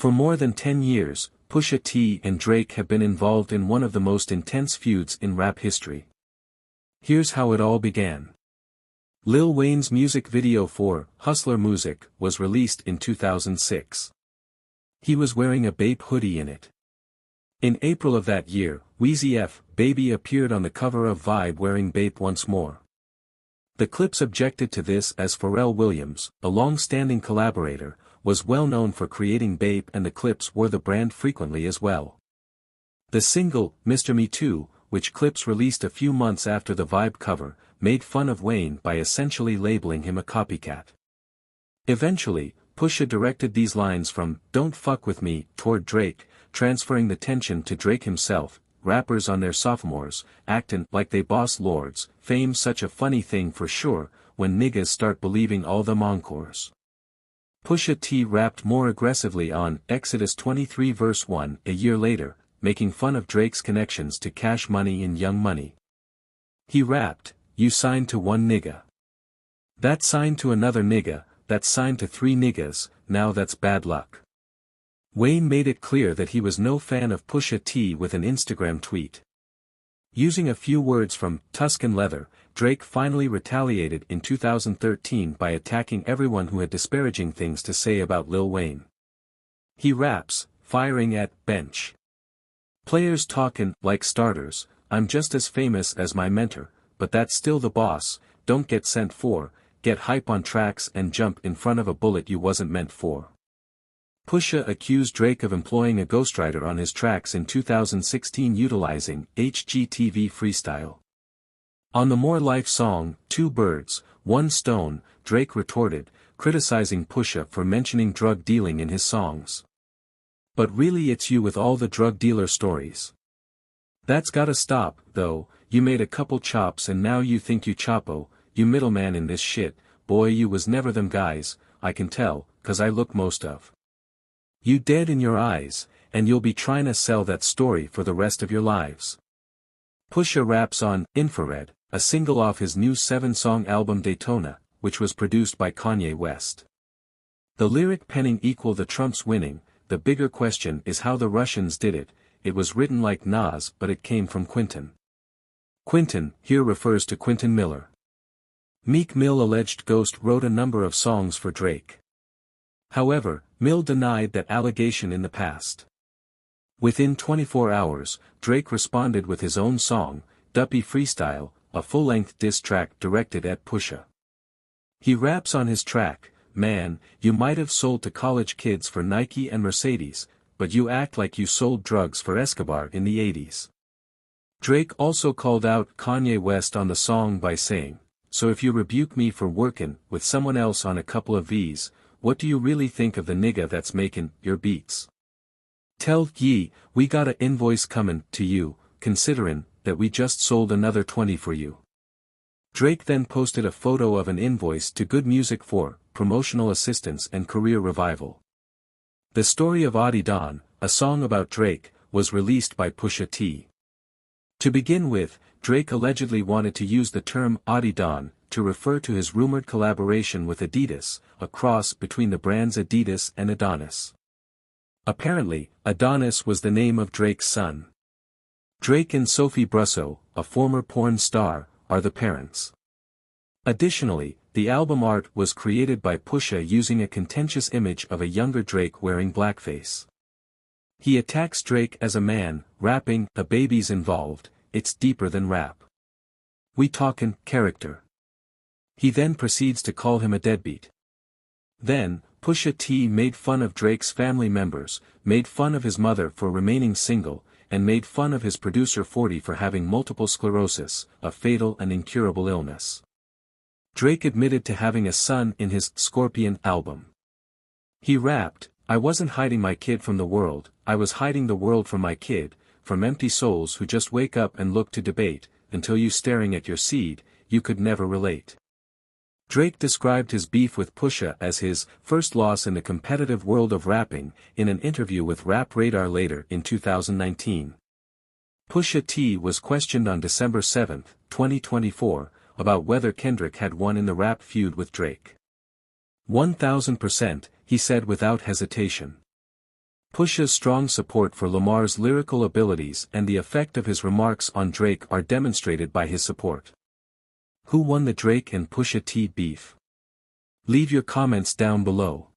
For more than 10 years, Pusha T and Drake have been involved in one of the most intense feuds in rap history. Here's how it all began. Lil Wayne's music video for Hustler Music was released in 2006. He was wearing a Bape hoodie in it. In April of that year, Weezy F. Baby appeared on the cover of Vibe wearing Bape once more. The Clips objected to this as Pharrell Williams, a long-standing collaborator, was well known for creating Bape, and the Clips wore the brand frequently as well. The single, Mr. Me Too, which Clips released a few months after the Vibe cover, made fun of Wayne by essentially labeling him a copycat. Eventually, Pusha directed these lines from "Don't Fuck With Me" toward Drake, transferring the tension to Drake himself. Rappers on their sophomores, actin' like they boss lords, fame's such a funny thing for sure, when niggas start believing all them encores. Pusha T rapped more aggressively on Exodus 23 verse 1 a year later, making fun of Drake's connections to Cash Money and Young Money. He rapped, "You signed to one nigga. That signed to another nigga, that signed to three niggas, now that's bad luck." Wayne made it clear that he was no fan of Pusha T with an Instagram tweet. Using a few words from Tuscan Leather, Drake finally retaliated in 2013 by attacking everyone who had disparaging things to say about Lil Wayne. He raps, firing at Bench. "Players talkin' like starters, I'm just as famous as my mentor, but that's still the boss, don't get sent for, get hype on tracks and jump in front of a bullet you wasn't meant for." Pusha accused Drake of employing a ghostwriter on his tracks in 2016 utilizing HGTV freestyle. On the More Life song, Two Birds, One Stone, Drake retorted, criticizing Pusha for mentioning drug dealing in his songs. "But really it's you with all the drug dealer stories. That's gotta stop, though, you made a couple chops and now you think you Chapo, you middleman in this shit, boy you was never them guys, I can tell, 'cause I look most of you dead in your eyes, and you'll be trying to sell that story for the rest of your lives." Pusha raps on Infrared, a single off his new 7-song album Daytona, which was produced by Kanye West. The lyric penning equal the Trumps winning, the bigger question is how the Russians did it. It was written like Nas but it came from Quentin. Quentin here refers to Quentin Miller. Meek Mill alleged Ghost wrote a number of songs for Drake. However, Mill denied that allegation in the past. Within 24 hours, Drake responded with his own song, Duppy Freestyle, a full-length diss track directed at Pusha. He raps on his track, "Man, you might have sold to college kids for Nike and Mercedes, but you act like you sold drugs for Escobar in the 80s. Drake also called out Kanye West on the song by saying, "So if you rebuke me for workin' with someone else on a couple of V's, what do you really think of the nigga that's making your beats? Tell ye, we got a invoice comin' to you, considerin' that we just sold another 20 for you." Drake then posted a photo of an invoice to Good Music for promotional assistance and career revival. The Story of Audie Don, a song about Drake, was released by Pusha T. To begin with, Drake allegedly wanted to use the term Audie Don to refer to his rumored collaboration with Adidas, a cross between the brands Adidas and Adonis. Apparently, Adonis was the name of Drake's son. Drake and Sophie Brusso, a former porn star, are the parents. Additionally, the album art was created by Pusha using a contentious image of a younger Drake wearing blackface. He attacks Drake as a man, rapping, "A baby's involved, it's deeper than rap. We talkin' character." He then proceeds to call him a deadbeat. Then, Pusha T made fun of Drake's family members, made fun of his mother for remaining single, and made fun of his producer 40 for having multiple sclerosis, a fatal and incurable illness. Drake admitted to having a son in his Scorpion album. He rapped, "I wasn't hiding my kid from the world, I was hiding the world from my kid, from empty souls who just wake up and look to debate, until you staring at your seed, you could never relate." Drake described his beef with Pusha as his first loss in the competitive world of rapping, in an interview with Rap Radar later in 2019. Pusha T was questioned on December 7, 2024, about whether Kendrick had won in the rap feud with Drake. 1000%, he said without hesitation. Pusha's strong support for Lamar's lyrical abilities and the effect of his remarks on Drake are demonstrated by his support. Who won the Drake and Pusha T beef? Leave your comments down below.